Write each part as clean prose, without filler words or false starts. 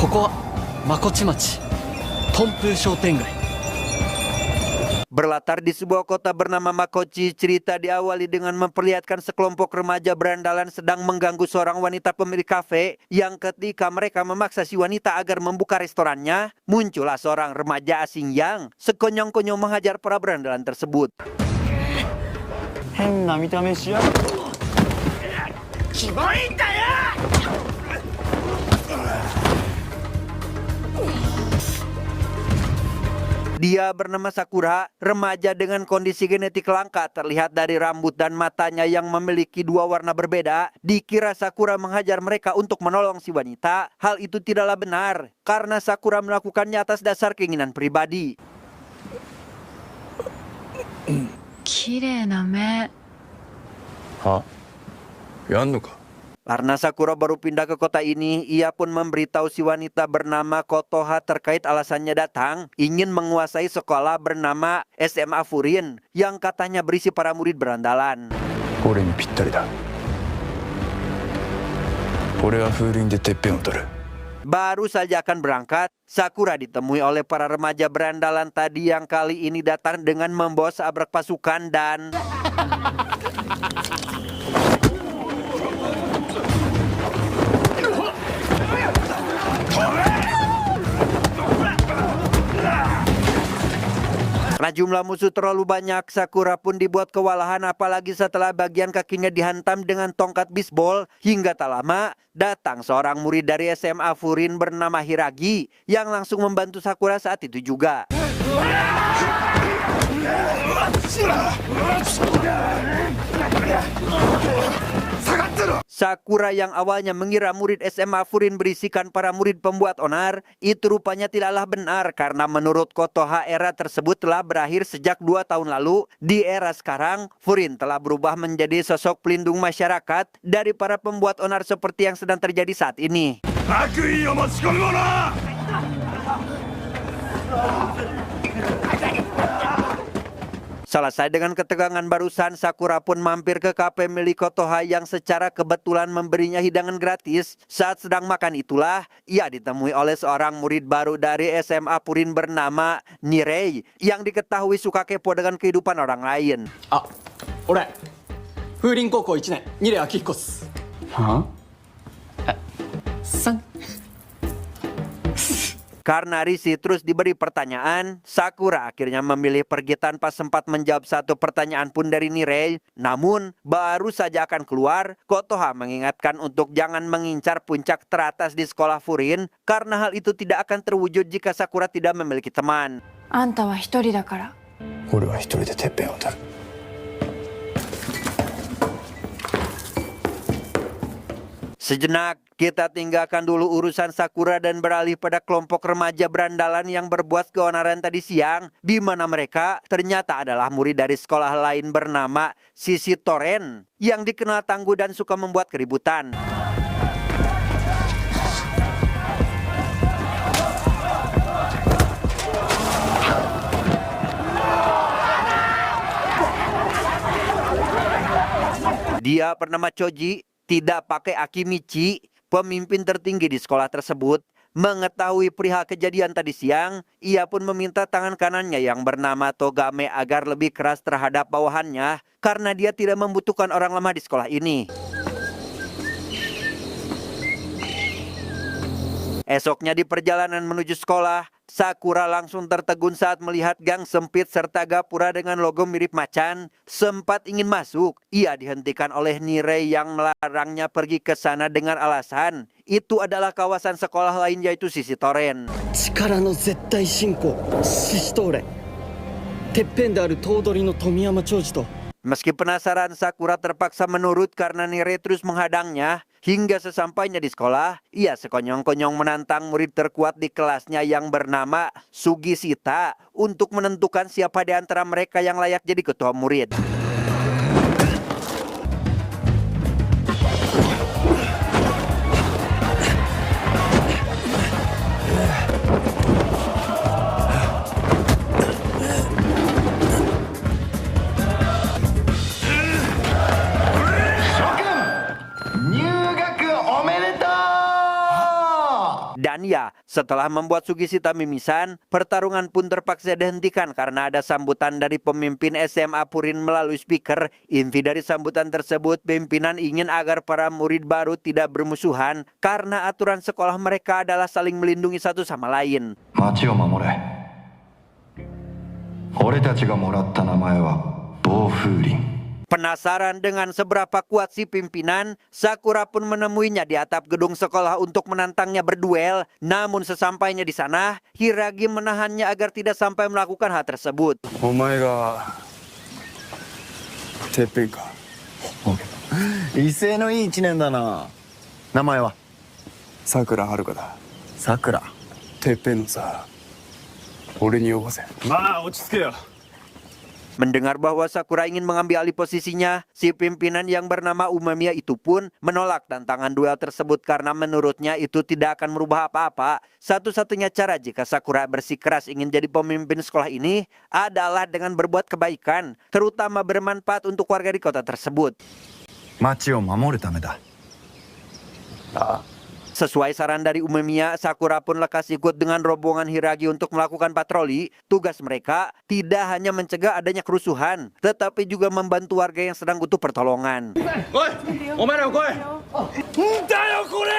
ここはMakochi Machi, Tonpu Shoutengai. Berlatar di sebuah kota bernama Makochi, cerita diawali dengan memperlihatkan sekelompok remaja berandalan sedang mengganggu seorang wanita pemilik kafe yang ketika mereka memaksa si wanita agar membuka restorannya, muncullah seorang remaja asing yang sekonyong-konyong menghajar para berandalan tersebut. 変な見た目しやがって。キモいんだよ。Dia bernama Sakura, remaja dengan kondisi genetik langka terlihat dari rambut dan matanya yang memiliki dua warna berbeda. Dikira Sakura menghajar mereka untuk menolong si wanita. Hal itu tidaklah benar, karena Sakura melakukannya atas dasar keinginan pribadi. 綺麗な目。は？やんのか？ Karena Sakura baru pindah ke kota ini, ia pun memberitahu si wanita bernama Kotoha terkait alasannya datang ingin menguasai sekolah bernama SMA Furin yang katanya berisi para murid berandalan. 俺にぴったりだ。俺は風鈴でてっぺんを取る。 Baru saja akan berangkat, Sakura ditemui oleh para remaja berandalan tadi yang kali ini datang dengan membawa seabrak pasukan dan... Karena jumlah musuh terlalu banyak, Sakura pun dibuat kewalahan apalagi setelah bagian kakinya dihantam dengan tongkat bisbol. Hingga tak lama, datang seorang murid dari SMA Furin bernama Hiragi yang langsung membantu Sakura saat itu juga. Sakura yang awalnya mengira murid SMA Furin berisikan para murid pembuat onar, itu rupanya tidaklah benar karena menurut Kotoha era tersebut telah berakhir sejak 2 tahun lalu. Di era sekarang, Furin telah berubah menjadi sosok pelindung masyarakat dari para pembuat onar seperti yang sedang terjadi saat ini. Selesai dengan ketegangan barusan, Sakura pun mampir ke kafe milik Kotoha yang secara kebetulan memberinya hidangan gratis. Saat sedang makan itulah, ia ditemui oleh seorang murid baru dari SMA Furin bernama Nirei yang diketahui suka kepo dengan kehidupan orang lain. Ah, ore, Furin Koukou 1年、Nirei Akihiko っす。は？ 3。 Karena risih terus diberi pertanyaan, Sakura akhirnya memilih pergi tanpa sempat menjawab satu pertanyaan pun dari Nirei. Namun, baru saja akan keluar, Kotoha mengingatkan untuk jangan mengincar puncak teratas di sekolah Furin karena hal itu tidak akan terwujud jika Sakura tidak memiliki teman. あんたは一人だから。俺は一人でてっぺんを取る。 Sejenak, kita tinggalkan dulu urusan Sakura dan beralih pada kelompok remaja berandalan yang berbuat keonaran tadi siang, di mana mereka ternyata adalah murid dari sekolah lain bernama Sisi Toren, yang dikenal tangguh dan suka membuat keributan. Dia bernama Choji, tidak pakai Akimichi, pemimpin tertinggi di sekolah tersebut. Mengetahui perihal kejadian tadi siang, ia pun meminta tangan kanannya yang bernama Togame agar lebih keras terhadap bawahannya karena dia tidak membutuhkan orang lemah di sekolah ini. Esoknya di perjalanan menuju sekolah, Sakura langsung tertegun saat melihat gang sempit serta gapura dengan logo mirip macan. Sempat ingin masuk, ia dihentikan oleh Nirei yang melarangnya pergi ke sana dengan alasan itu adalah kawasan sekolah lain yaitu Sisi Toren. 力の絶対信仰、獅子頭連。てっぺんである頭取の富山長寿と。 Meski penasaran, Sakura terpaksa menurut karena Nirei terus menghadangnya. Hingga sesampainya di sekolah, ia sekonyong-konyong menantang murid terkuat di kelasnya yang bernama Sugisita untuk menentukan siapa di antara mereka yang layak jadi ketua murid. Dan ya, setelah membuat Sugishita mimisan, pertarungan pun terpaksa dihentikan karena ada sambutan dari pemimpin SMA Furin melalui speaker. Inti dari sambutan tersebut, pimpinan ingin agar para murid baru tidak bermusuhan karena aturan sekolah mereka adalah saling melindungi satu sama lain. 町を守れ。俺たちがもらった名前は暴風林。 Penasaran dengan seberapa kuat si pimpinan, Sakura pun menemuinya di atap gedung sekolah untuk menantangnya berduel. Namun sesampainya di sana, Hiragi menahannya agar tidak sampai melakukan hal tersebut. お前がてっぺんか。威勢のいい一年だな。名前は？さくらはるかだ。さくら。てっぺんのさ、俺によこせ。まあ落ち着けよ。 Mendengar bahwa Sakura ingin mengambil alih posisinya, si pimpinan yang bernama Umemiya itu pun menolak tantangan duel tersebut karena menurutnya itu tidak akan merubah apa-apa. Satu-satunya cara jika Sakura bersikeras ingin jadi pemimpin sekolah ini adalah dengan berbuat kebaikan, terutama bermanfaat untuk warga di kota tersebut. 町を守るためだ。 Sesuai saran dari Umemiya, Sakura pun lekas ikut dengan rombongan Hiragi untuk melakukan patroli. Tugas mereka tidak hanya mencegah adanya kerusuhan, tetapi juga membantu warga yang sedang butuh pertolongan. おいお前らも来い。んだよこれ。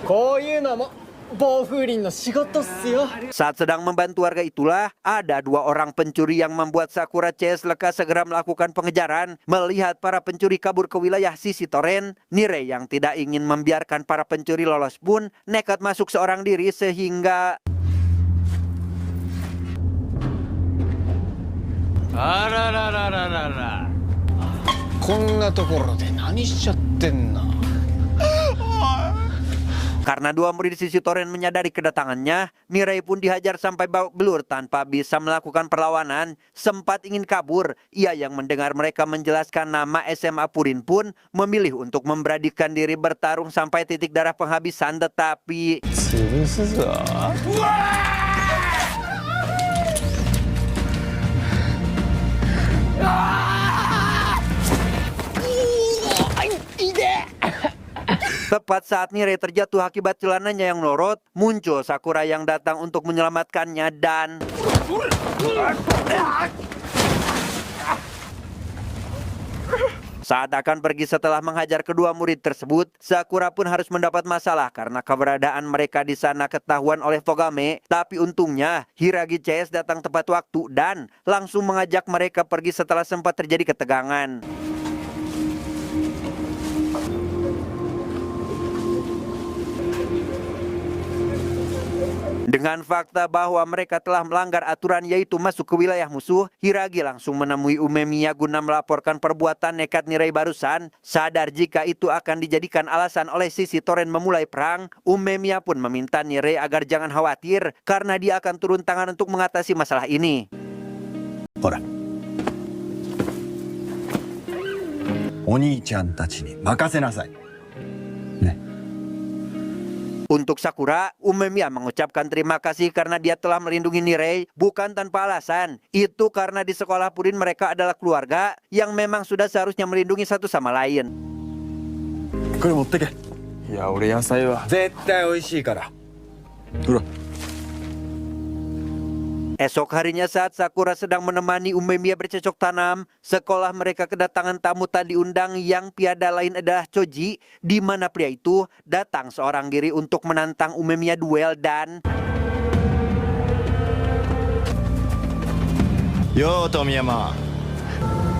こういうのも暴風林の仕事っすよ。 Saat sedang membantu warga itulah, ada dua orang pencuri yang membuat Sakura CS lekas segera melakukan pengejaran. Melihat para pencuri kabur ke wilayah sisi Toren, Nire yang tidak ingin membiarkan para pencuri lolos pun nekat masuk seorang diri sehingga あらららららら。こんなところで何しちゃってんの。 karena dua murid sisi Toren menyadari kedatangannya, Nirei pun dihajar sampai babak belur tanpa bisa melakukan perlawanan. Sempat ingin kabur, ia yang mendengar mereka menjelaskan nama SMA Furin pun memilih untuk memberanikan diri bertarung sampai titik darah penghabisan, tetapi 潰すぞ。 tepat saat Nirei terjatuh akibat celananya yang melorot, muncul Sakura yang datang untuk menyelamatkannya dan saat akan pergi setelah menghajar kedua murid tersebut, Sakura pun harus mendapat masalah karena keberadaan mereka di sana ketahuan oleh Togame. Tapi untungnya Hiragi CS datang tepat waktu dan langsung mengajak mereka pergi setelah sempat terjadi ketegangan. Dengan fakta bahwa mereka telah melanggar aturan yaitu masuk ke wilayah musuh, Hiragi langsung menemui Umemiya guna melaporkan perbuatan nekat Nirei barusan. Sadar jika itu akan dijadikan alasan oleh sisi Toren memulai perang, Umemiya pun meminta Nirei agar jangan khawatir karena dia akan turun tangan untuk mengatasi masalah ini. ほら。お兄ちゃんたちに任せなさい。ね。 Untuk Sakura, Umemiya mengucapkan terima kasih karena dia telah melindungi Nirei bukan tanpa alasan. Itu karena di sekolah Furin mereka adalah keluarga yang memang sudah seharusnya melindungi satu sama lain. これ持ってけ。いや、俺野菜は。絶対美味しいから。ほら。 Esok harinya saat Sakura sedang menemani Umemiya bercocok tanam, sekolah mereka kedatangan tamu tak diundang yang tiada lain adalah Choji, di mana pria itu datang seorang diri untuk menantang Umemiya duel dan... Yo, Tomiyama.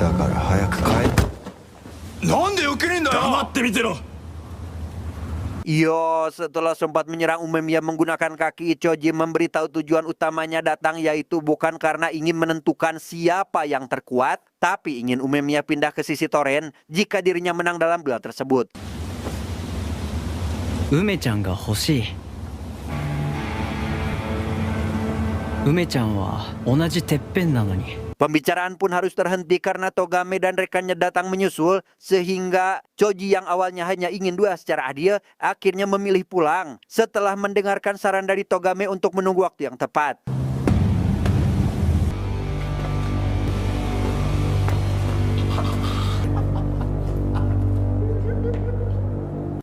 だから早く帰って。なんでよけねえんだよ。黙って見てろ。 Yo, setelah sempat menyerang Umemiya menggunakan kaki, Choji memberitahu tujuan utamanya datang yaitu bukan karena ingin menentukan siapa yang terkuat, tapi ingin Umemiya pindah ke sisi Toren jika dirinya menang dalam duel tersebut. 梅ちゃんが欲しい。梅ちゃんは同じてっぺんなのに。 Pembicaraan pun harus terhenti karena Togame dan rekannya datang menyusul, sehingga Choji yang awalnya hanya ingin duel secara adil, akhirnya memilih pulang setelah mendengarkan saran dari Togame untuk menunggu waktu yang tepat.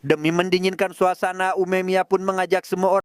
Demi mendinginkan suasana, Umemiya pun mengajak semua orang